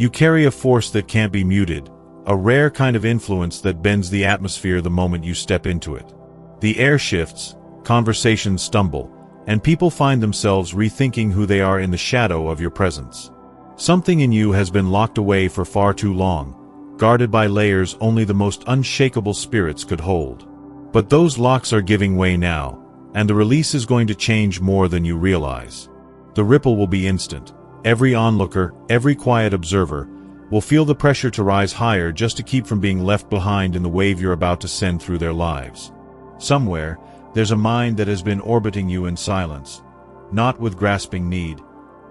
You carry a force that can't be muted, a rare kind of influence that bends the atmosphere the moment you step into it. The air shifts, conversations stumble, and people find themselves rethinking who they are in the shadow of your presence. Something in you has been locked away for far too long, guarded by layers only the most unshakable spirits could hold. But those locks are giving way now, and the release is going to change more than you realize. The ripple will be instant. Every onlooker, every quiet observer, will feel the pressure to rise higher just to keep from being left behind in the wave you're about to send through their lives. Somewhere, there's a mind that has been orbiting you in silence, not with grasping need,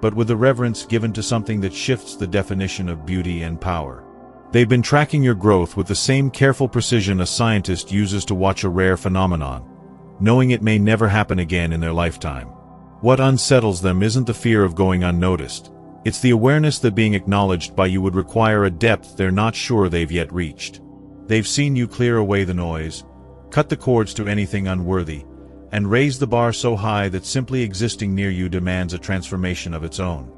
but with the reverence given to something that shifts the definition of beauty and power. They've been tracking your growth with the same careful precision a scientist uses to watch a rare phenomenon, knowing it may never happen again in their lifetime. What unsettles them isn't the fear of going unnoticed. It's the awareness that being acknowledged by you would require a depth they're not sure they've yet reached. They've seen you clear away the noise, cut the cords to anything unworthy, and raise the bar so high that simply existing near you demands a transformation of its own.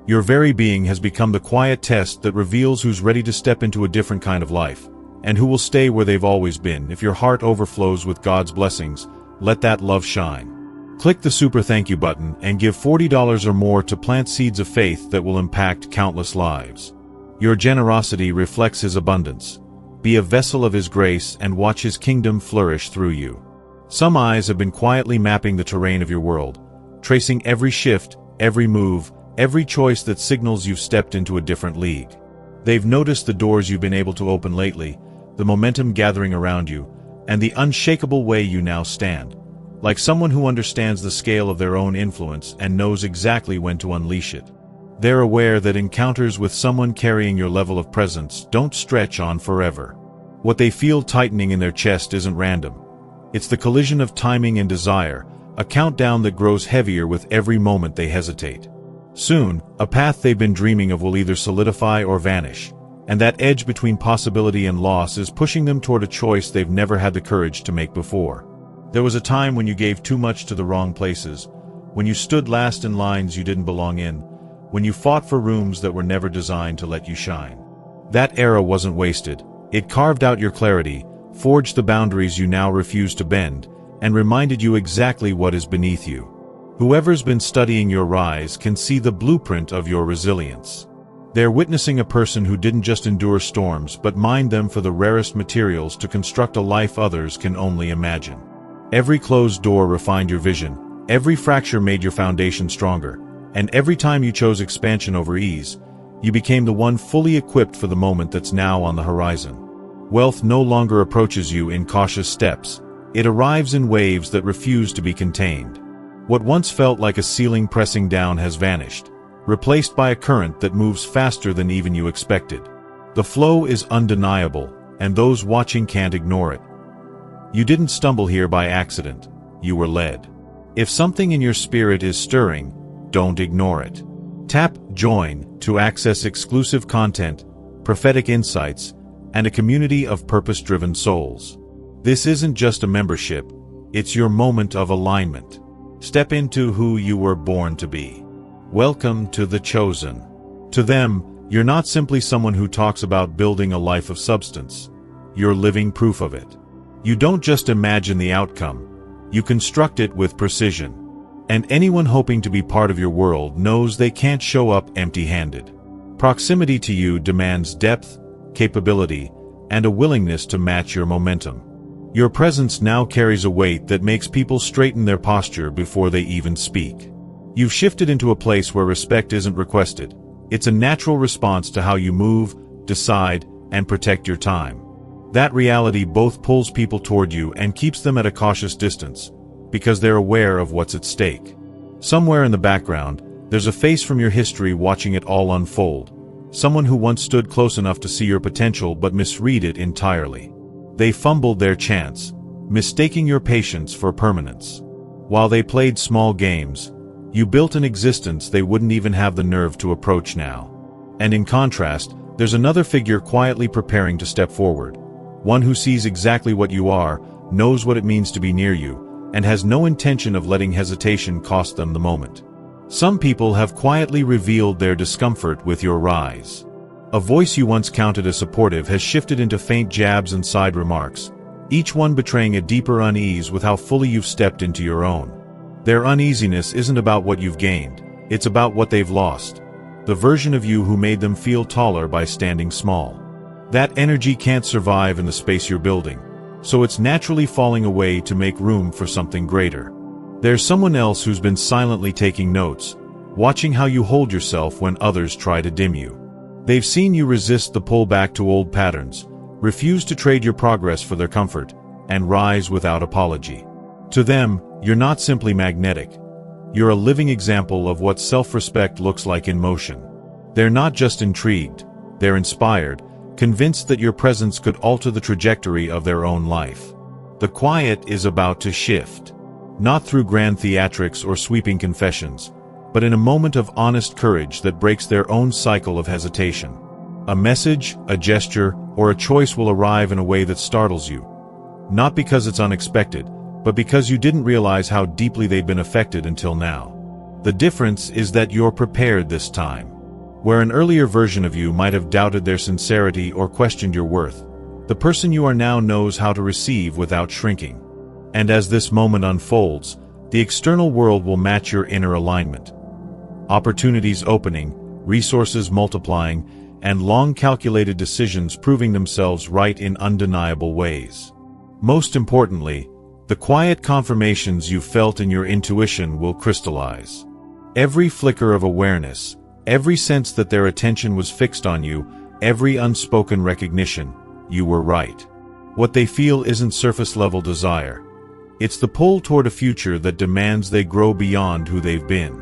Your very being has become the quiet test that reveals who's ready to step into a different kind of life, and who will stay where they've always been. If your heart overflows with God's blessings, let that love shine. Click the super thank you button and give $40 or more to plant seeds of faith that will impact countless lives. Your generosity reflects His abundance. Be a vessel of His grace and watch His kingdom flourish through you. Some eyes have been quietly mapping the terrain of your world, tracing every shift, every move, every choice that signals you've stepped into a different league. They've noticed the doors you've been able to open lately, the momentum gathering around you, and the unshakable way you now stand. Like someone who understands the scale of their own influence and knows exactly when to unleash it. They're aware that encounters with someone carrying your level of presence don't stretch on forever. What they feel tightening in their chest isn't random. It's the collision of timing and desire, a countdown that grows heavier with every moment they hesitate. Soon, a path they've been dreaming of will either solidify or vanish, and that edge between possibility and loss is pushing them toward a choice they've never had the courage to make before. There was a time when you gave too much to the wrong places, when you stood last in lines you didn't belong in, when you fought for rooms that were never designed to let you shine. That era wasn't wasted. It carved out your clarity, forged the boundaries you now refuse to bend, and reminded you exactly what is beneath you. Whoever's been studying your rise can see the blueprint of your resilience. They're witnessing a person who didn't just endure storms but mined them for the rarest materials to construct a life others can only imagine. Every closed door refined your vision, every fracture made your foundation stronger, and every time you chose expansion over ease, you became the one fully equipped for the moment that's now on the horizon. Wealth no longer approaches you in cautious steps. It arrives in waves that refuse to be contained. What once felt like a ceiling pressing down has vanished, replaced by a current that moves faster than even you expected. The flow is undeniable, and those watching can't ignore it. You didn't stumble here by accident. You were led. If something in your spirit is stirring, don't ignore it. Tap Join to access exclusive content, prophetic insights, and a community of purpose-driven souls. This isn't just a membership, it's your moment of alignment. Step into who you were born to be. Welcome to the chosen. To them, you're not simply someone who talks about building a life of substance. You're living proof of it. You don't just imagine the outcome, you construct it with precision. And anyone hoping to be part of your world knows they can't show up empty-handed. Proximity to you demands depth, capability, and a willingness to match your momentum. Your presence now carries a weight that makes people straighten their posture before they even speak. You've shifted into a place where respect isn't requested. It's a natural response to how you move, decide, and protect your time. That reality both pulls people toward you and keeps them at a cautious distance, because they're aware of what's at stake. Somewhere in the background, there's a face from your history watching it all unfold. Someone who once stood close enough to see your potential but misread it entirely. They fumbled their chance, mistaking your patience for permanence. While they played small games, you built an existence they wouldn't even have the nerve to approach now. And in contrast, there's another figure quietly preparing to step forward. One who sees exactly what you are, knows what it means to be near you, and has no intention of letting hesitation cost them the moment. Some people have quietly revealed their discomfort with your rise. A voice you once counted as supportive has shifted into faint jabs and side remarks, each one betraying a deeper unease with how fully you've stepped into your own. Their uneasiness isn't about what you've gained, it's about what they've lost. The version of you who made them feel taller by standing small. That energy can't survive in the space you're building, so it's naturally falling away to make room for something greater. There's someone else who's been silently taking notes, watching how you hold yourself when others try to dim you. They've seen you resist the pull back to old patterns, refuse to trade your progress for their comfort, and rise without apology. To them, you're not simply magnetic. You're a living example of what self-respect looks like in motion. They're not just intrigued, they're inspired, convinced that your presence could alter the trajectory of their own life. The quiet is about to shift. Not through grand theatrics or sweeping confessions, but in a moment of honest courage that breaks their own cycle of hesitation. A message, a gesture, or a choice will arrive in a way that startles you. Not because it's unexpected, but because you didn't realize how deeply they'd been affected until now. The difference is that you're prepared this time. Where an earlier version of you might have doubted their sincerity or questioned your worth, the person you are now knows how to receive without shrinking. And as this moment unfolds, the external world will match your inner alignment. Opportunities opening, resources multiplying, and long-calculated decisions proving themselves right in undeniable ways. Most importantly, the quiet confirmations you felt in your intuition will crystallize. Every flicker of awareness, every sense that their attention was fixed on you, every unspoken recognition, you were right. What they feel isn't surface-level desire. It's the pull toward a future that demands they grow beyond who they've been.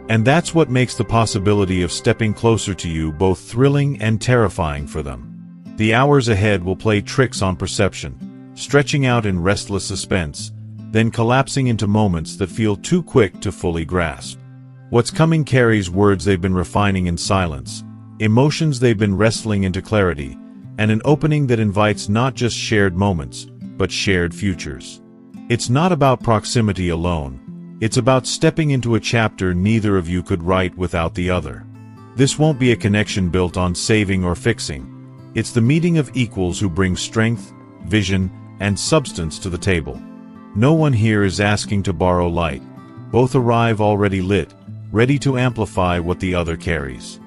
And that's what makes the possibility of stepping closer to you both thrilling and terrifying for them. The hours ahead will play tricks on perception, stretching out in restless suspense, then collapsing into moments that feel too quick to fully grasp. What's coming carries words they've been refining in silence, emotions they've been wrestling into clarity, and an opening that invites not just shared moments, but shared futures. It's not about proximity alone. It's about stepping into a chapter neither of you could write without the other. This won't be a connection built on saving or fixing. It's the meeting of equals who bring strength, vision, and substance to the table. No one here is asking to borrow light. Both arrive already lit, ready to amplify what the other carries.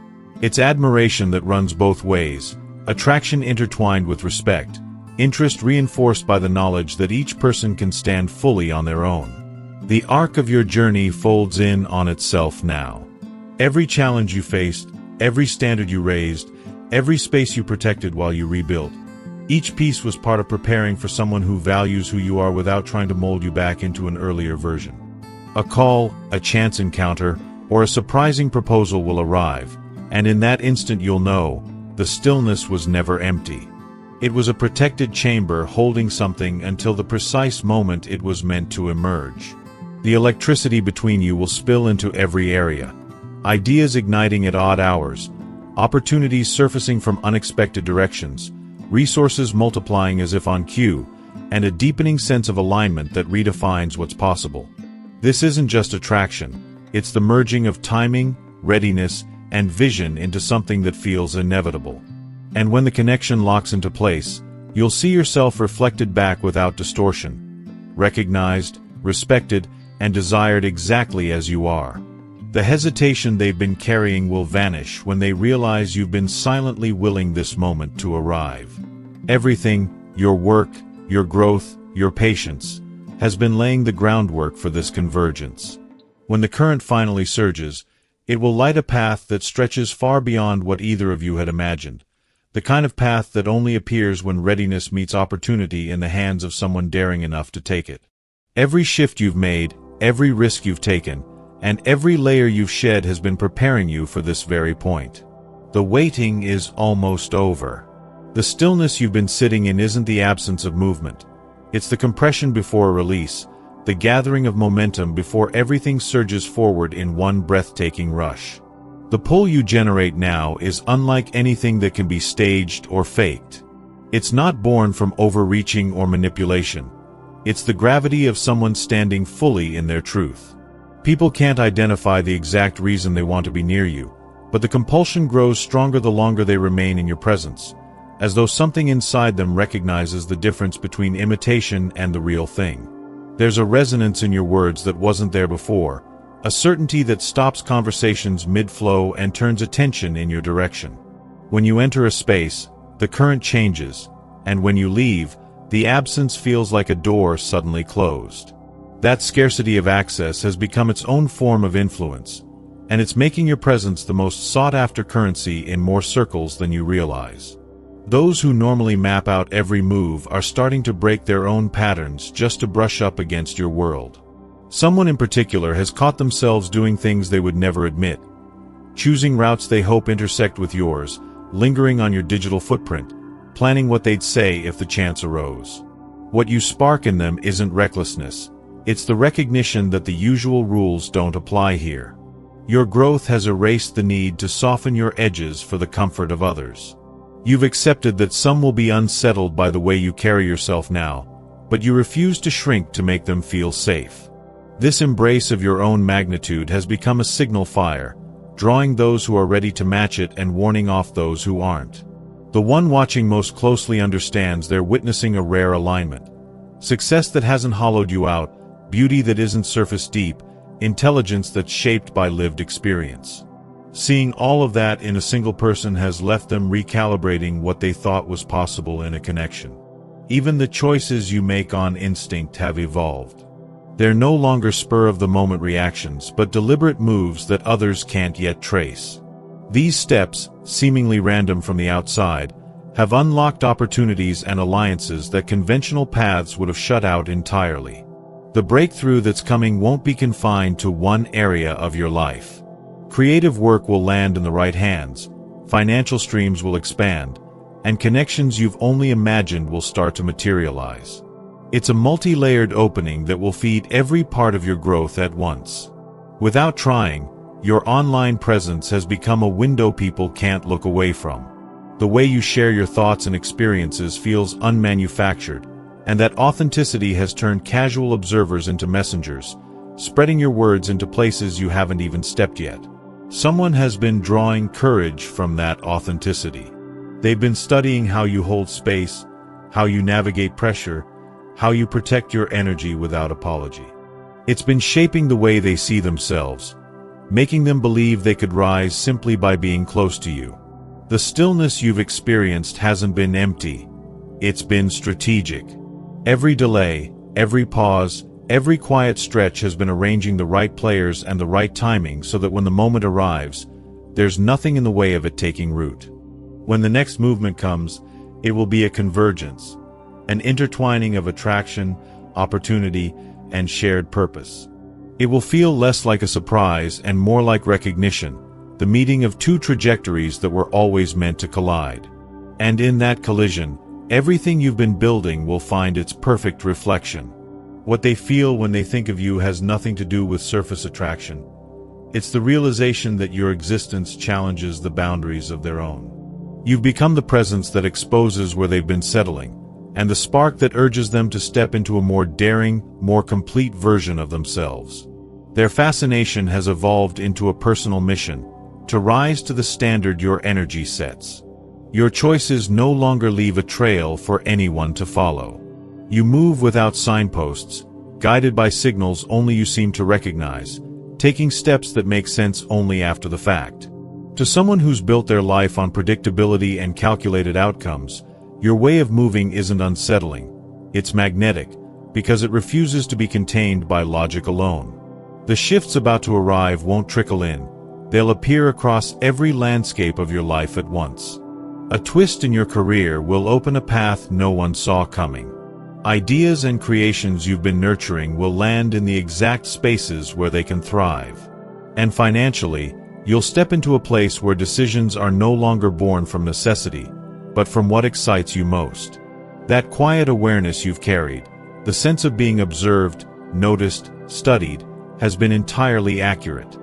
It's admiration that runs both ways, attraction intertwined with respect, interest reinforced by the knowledge that each person can stand fully on their own. The arc of your journey folds in on itself now. Every challenge you faced, every standard you raised, every space you protected while you rebuilt, each piece was part of preparing for someone who values who you are without trying to mold you back into an earlier version. A call, a chance encounter, or a surprising proposal will arrive, and in that instant you'll know, the stillness was never empty. It was a protected chamber holding something until the precise moment it was meant to emerge. The electricity between you will spill into every area. Ideas igniting at odd hours, opportunities surfacing from unexpected directions, resources multiplying as if on cue, and a deepening sense of alignment that redefines what's possible. This isn't just attraction, it's the merging of timing, readiness, and vision into something that feels inevitable. And when the connection locks into place, you'll see yourself reflected back without distortion, recognized, respected, and desired exactly as you are. The hesitation they've been carrying will vanish when they realize you've been silently willing this moment to arrive. Everything, your work, your growth, your patience, has been laying the groundwork for this convergence. When the current finally surges, it will light a path that stretches far beyond what either of you had imagined, the kind of path that only appears when readiness meets opportunity in the hands of someone daring enough to take it. Every shift you've made, every risk you've taken, and every layer you've shed has been preparing you for this very point. The waiting is almost over. The stillness you've been sitting in isn't the absence of movement. It's the compression before a release, the gathering of momentum before everything surges forward in one breathtaking rush. The pull you generate now is unlike anything that can be staged or faked. It's not born from overreaching or manipulation. It's the gravity of someone standing fully in their truth. People can't identify the exact reason they want to be near you, but the compulsion grows stronger the longer they remain in your presence, as though something inside them recognizes the difference between imitation and the real thing. There's a resonance in your words that wasn't there before, a certainty that stops conversations mid-flow and turns attention in your direction. When you enter a space, the current changes, and when you leave, the absence feels like a door suddenly closed. That scarcity of access has become its own form of influence, and it's making your presence the most sought-after currency in more circles than you realize. Those who normally map out every move are starting to break their own patterns just to brush up against your world. Someone in particular has caught themselves doing things they would never admit, choosing routes they hope intersect with yours, lingering on your digital footprint, planning what they'd say if the chance arose. What you spark in them isn't recklessness, it's the recognition that the usual rules don't apply here. Your growth has erased the need to soften your edges for the comfort of others. You've accepted that some will be unsettled by the way you carry yourself now, but you refuse to shrink to make them feel safe. This embrace of your own magnitude has become a signal fire, drawing those who are ready to match it and warning off those who aren't. The one watching most closely understands they're witnessing a rare alignment. Success that hasn't hollowed you out, beauty that isn't surface deep, intelligence that's shaped by lived experience. Seeing all of that in a single person has left them recalibrating what they thought was possible in a connection. Even the choices you make on instinct have evolved. They're no longer spur-of-the-moment reactions, but deliberate moves that others can't yet trace. These steps, seemingly random from the outside, have unlocked opportunities and alliances that conventional paths would have shut out entirely. The breakthrough that's coming won't be confined to one area of your life. Creative work will land in the right hands, financial streams will expand, and connections you've only imagined will start to materialize. It's a multi-layered opening that will feed every part of your growth at once. Without trying, your online presence has become a window people can't look away from. The way you share your thoughts and experiences feels unmanufactured, and that authenticity has turned casual observers into messengers, spreading your words into places you haven't even stepped yet. Someone has been drawing courage from that authenticity. They've been studying how you hold space, how you navigate pressure, how you protect your energy without apology. It's been shaping the way they see themselves, making them believe they could rise simply by being close to you. The stillness you've experienced hasn't been empty, it's been strategic. Every delay, every pause, every quiet stretch has been arranging the right players and the right timing so that when the moment arrives, there's nothing in the way of it taking root. When the next movement comes, it will be a convergence, an intertwining of attraction, opportunity, and shared purpose. It will feel less like a surprise and more like recognition, the meeting of two trajectories that were always meant to collide. And in that collision, everything you've been building will find its perfect reflection. What they feel when they think of you has nothing to do with surface attraction. It's the realization that your existence challenges the boundaries of their own. You've become the presence that exposes where they've been settling, and the spark that urges them to step into a more daring, more complete version of themselves. Their fascination has evolved into a personal mission, to rise to the standard your energy sets. Your choices no longer leave a trail for anyone to follow. You move without signposts, guided by signals only you seem to recognize, taking steps that make sense only after the fact. To someone who's built their life on predictability and calculated outcomes, your way of moving isn't unsettling, it's magnetic, because it refuses to be contained by logic alone. The shifts about to arrive won't trickle in, they'll appear across every landscape of your life at once. A twist in your career will open a path no one saw coming. Ideas and creations you've been nurturing will land in the exact spaces where they can thrive. And financially, you'll step into a place where decisions are no longer born from necessity, but from what excites you most. That quiet awareness you've carried, the sense of being observed, noticed, studied, has been entirely accurate.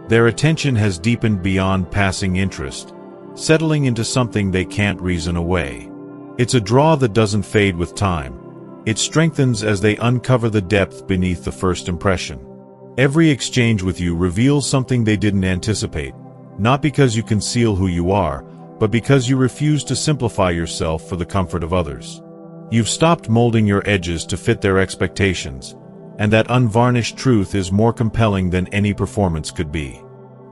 Their attention has deepened beyond passing interest, settling into something they can't reason away. It's a draw that doesn't fade with time. It strengthens as they uncover the depth beneath the first impression. Every exchange with you reveals something they didn't anticipate, Not because you conceal who you are, but because you refuse to simplify yourself for the comfort of others. You've stopped molding your edges to fit their expectations, and that unvarnished truth is more compelling than any performance could be.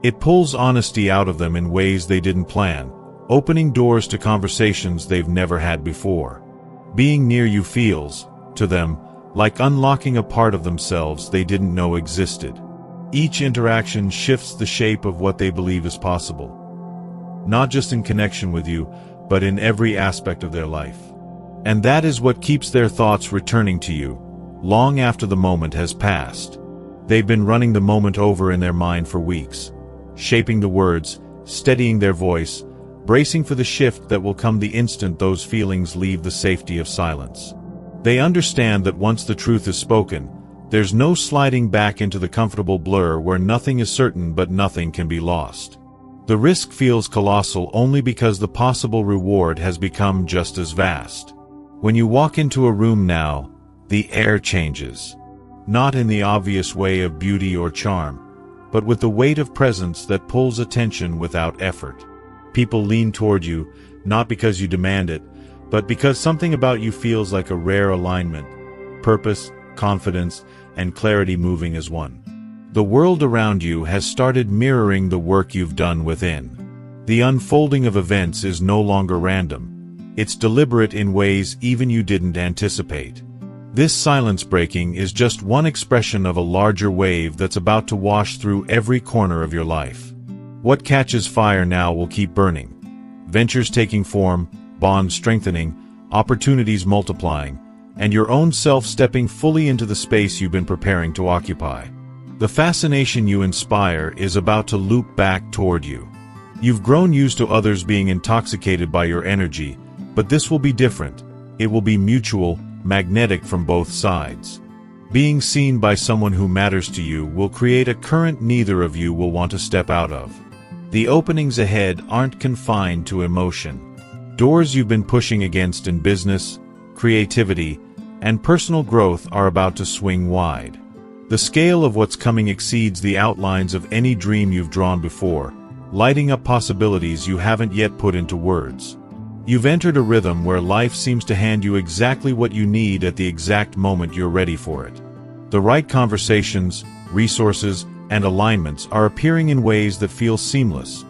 It pulls honesty out of them in ways they didn't plan, opening doors to conversations they've never had before. Being near you feels, to them, like unlocking a part of themselves they didn't know existed. Each interaction shifts the shape of what they believe is possible, not just in connection with you, but in every aspect of their life. And that is what keeps their thoughts returning to you, long after the moment has passed. They've been running the moment over in their mind for weeks, shaping the words, steadying their voice, bracing for the shift that will come the instant those feelings leave the safety of silence. They understand that once the truth is spoken, there's no sliding back into the comfortable blur where nothing is certain but nothing can be lost. The risk feels colossal only because the possible reward has become just as vast. When you walk into a room now, the air changes. Not in the obvious way of beauty or charm, but with the weight of presence that pulls attention without effort. People lean toward you, not because you demand it, but because something about you feels like a rare alignment, purpose, confidence, and clarity moving as one. The world around you has started mirroring the work you've done within. The unfolding of events is no longer random. It's deliberate in ways even you didn't anticipate. This silence breaking is just one expression of a larger wave that's about to wash through every corner of your life. What catches fire now will keep burning. Ventures taking form, bonds strengthening, opportunities multiplying, and your own self stepping fully into the space you've been preparing to occupy. The fascination you inspire is about to loop back toward you. You've grown used to others being intoxicated by your energy, but this will be different. It will be mutual, magnetic from both sides. Being seen by someone who matters to you will create a current neither of you will want to step out of. The openings ahead aren't confined to emotion. Doors you've been pushing against in business, creativity, and personal growth are about to swing wide. The scale of what's coming exceeds the outlines of any dream you've drawn before, lighting up possibilities you haven't yet put into words. You've entered a rhythm where life seems to hand you exactly what you need at the exact moment you're ready for it. The right conversations, resources, and alignments are appearing in ways that feel seamless,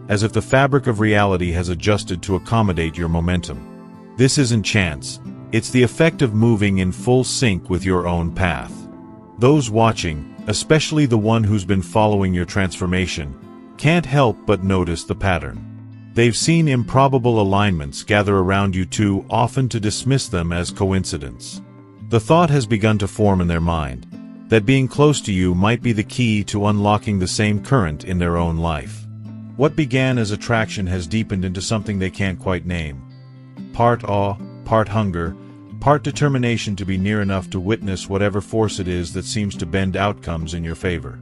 as if the fabric of reality has adjusted to accommodate your momentum. This isn't chance, it's the effect of moving in full sync with your own path. Those watching, especially the one who's been following your transformation, can't help but notice the pattern. They've seen improbable alignments gather around you too often to dismiss them as coincidence. The thought has begun to form in their mind that being close to you might be the key to unlocking the same current in their own life. What began as attraction has deepened into something they can't quite name. Part awe, part hunger, part determination to be near enough to witness whatever force it is that seems to bend outcomes in your favor.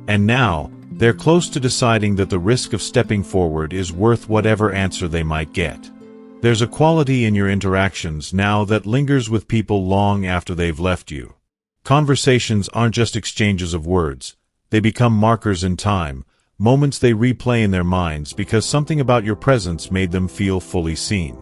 And now, they're close to deciding that the risk of stepping forward is worth whatever answer they might get. There's a quality in your interactions now that lingers with people long after they've left you. Conversations aren't just exchanges of words. They become markers in time, moments they replay in their minds because something about your presence made them feel fully seen.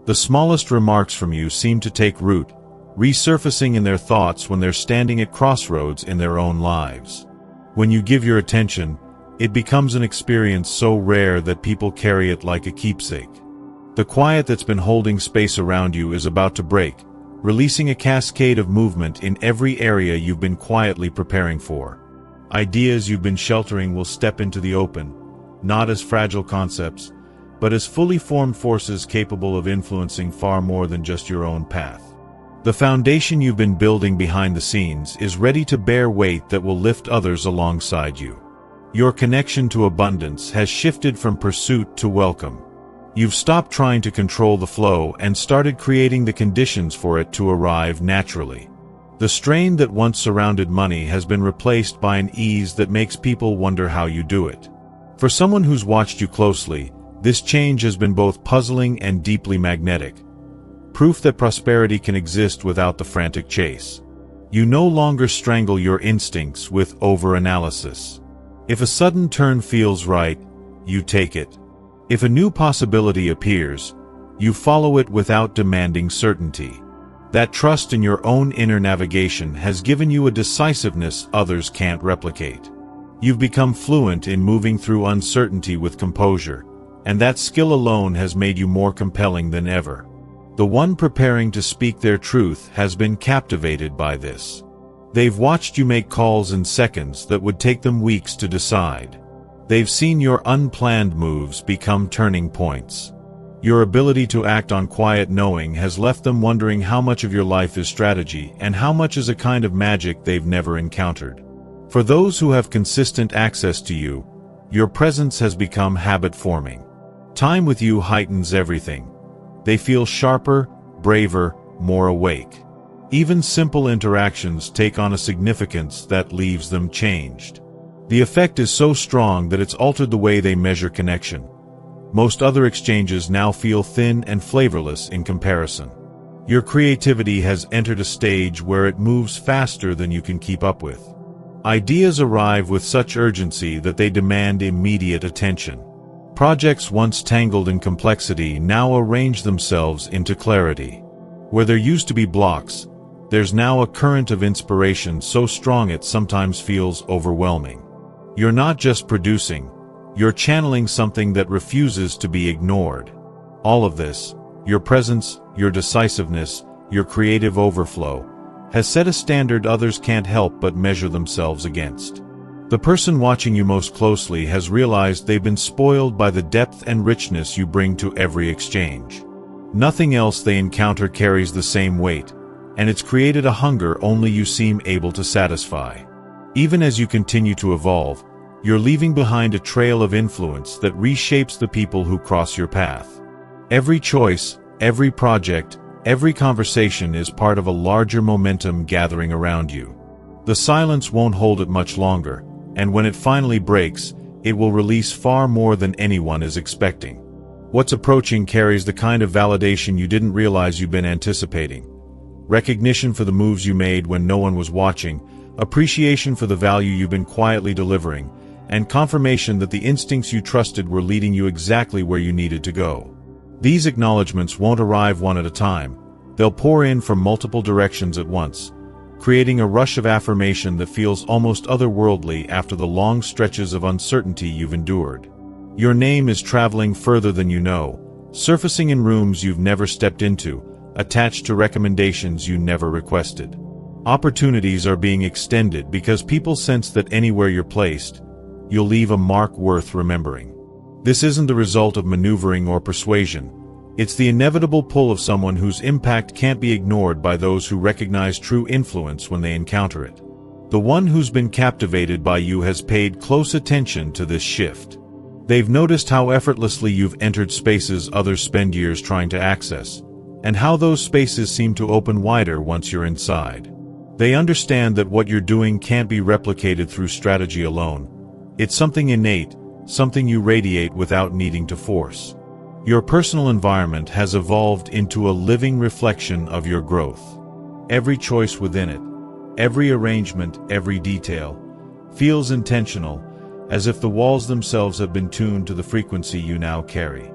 The smallest remarks from you seem to take root, resurfacing in their thoughts when they're standing at crossroads in their own lives. When you give your attention, it becomes an experience so rare that people carry it like a keepsake. The quiet that's been holding space around you is about to break, releasing a cascade of movement in every area you've been quietly preparing for. Ideas you've been sheltering will step into the open, not as fragile concepts, but as fully formed forces capable of influencing far more than just your own path. The foundation you've been building behind the scenes is ready to bear weight that will lift others alongside you. Your connection to abundance has shifted from pursuit to welcome. You've stopped trying to control the flow and started creating the conditions for it to arrive naturally. The strain that once surrounded money has been replaced by an ease that makes people wonder how you do it. For someone who's watched you closely, this change has been both puzzling and deeply magnetic. Proof that prosperity can exist without the frantic chase. You no longer strangle your instincts with over-analysis. If a sudden turn feels right, you take it. If a new possibility appears, you follow it without demanding certainty. That trust in your own inner navigation has given you a decisiveness others can't replicate. You've become fluent in moving through uncertainty with composure, and that skill alone has made you more compelling than ever. The one preparing to speak their truth has been captivated by this. They've watched you make calls in seconds that would take them weeks to decide. They've seen your unplanned moves become turning points. Your ability to act on quiet knowing has left them wondering how much of your life is strategy and how much is a kind of magic they've never encountered. For those who have consistent access to you, your presence has become habit-forming. Time with you heightens everything. They feel sharper, braver, more awake. Even simple interactions take on a significance that leaves them changed. The effect is so strong that it's altered the way they measure connection. Most other exchanges now feel thin and flavorless in comparison. Your creativity has entered a stage where it moves faster than you can keep up with. Ideas arrive with such urgency that they demand immediate attention. Projects once tangled in complexity now arrange themselves into clarity. Where there used to be blocks, there's now a current of inspiration so strong it sometimes feels overwhelming. You're not just producing, you're channeling something that refuses to be ignored. All of this, your presence, your decisiveness, your creative overflow, has set a standard others can't help but measure themselves against. The person watching you most closely has realized they've been spoiled by the depth and richness you bring to every exchange. Nothing else they encounter carries the same weight, and it's created a hunger only you seem able to satisfy. Even as you continue to evolve, you're leaving behind a trail of influence that reshapes the people who cross your path. Every choice, every project, every conversation is part of a larger momentum gathering around you. The silence won't hold it much longer, and when it finally breaks, it will release far more than anyone is expecting. What's approaching carries the kind of validation you didn't realize you've been anticipating. Recognition for the moves you made when no one was watching, appreciation for the value you've been quietly delivering, and confirmation that the instincts you trusted were leading you exactly where you needed to go. These acknowledgments won't arrive one at a time. They'll pour in from multiple directions at once, creating a rush of affirmation that feels almost otherworldly after the long stretches of uncertainty you've endured. Your name is traveling further than you know, surfacing in rooms you've never stepped into, attached to recommendations you never requested. Opportunities are being extended because people sense that anywhere you're placed, you'll leave a mark worth remembering. This isn't the result of maneuvering or persuasion. It's the inevitable pull of someone whose impact can't be ignored by those who recognize true influence when they encounter it. The one who's been captivated by you has paid close attention to this shift. They've noticed how effortlessly you've entered spaces others spend years trying to access, and how those spaces seem to open wider once you're inside. They understand that what you're doing can't be replicated through strategy alone. It's something innate, something you radiate without needing to force. Your personal environment has evolved into a living reflection of your growth. Every choice within it, every arrangement, every detail, feels intentional, as if the walls themselves have been tuned to the frequency you now carry.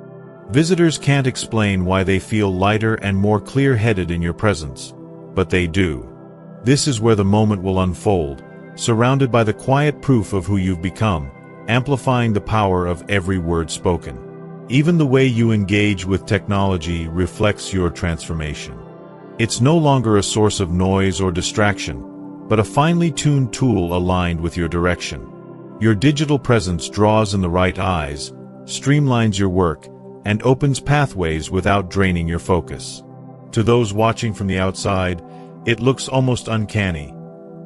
Visitors can't explain why they feel lighter and more clear-headed in your presence, but they do. This is where the moment will unfold, surrounded by the quiet proof of who you've become, amplifying the power of every word spoken. Even the way you engage with technology reflects your transformation. It's no longer a source of noise or distraction, but a finely tuned tool aligned with your direction. Your digital presence draws in the right eyes, streamlines your work, and opens pathways without draining your focus. To those watching from the outside, it looks almost uncanny,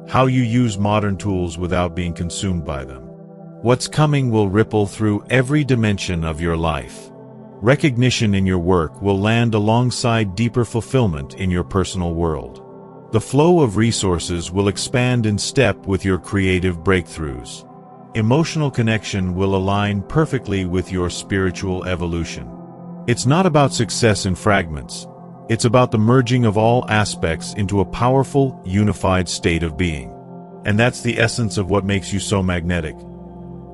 how you use modern tools without being consumed by them. What's coming will ripple through every dimension of your life. Recognition in your work will land alongside deeper fulfillment in your personal world. The flow of resources will expand in step with your creative breakthroughs. Emotional connection will align perfectly with your spiritual evolution. It's not about success in fragments. It's about the merging of all aspects into a powerful, unified state of being. And that's the essence of what makes you so magnetic.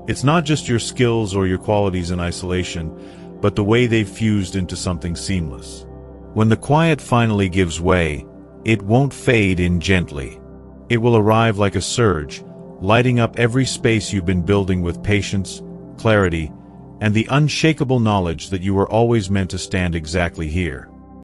It's not just your skills or your qualities in isolation, but the way they've fused into something seamless. When the quiet finally gives way, it won't fade in gently. It will arrive like a surge, lighting up every space you've been building with patience, clarity, and the unshakable knowledge that you were always meant to stand exactly here.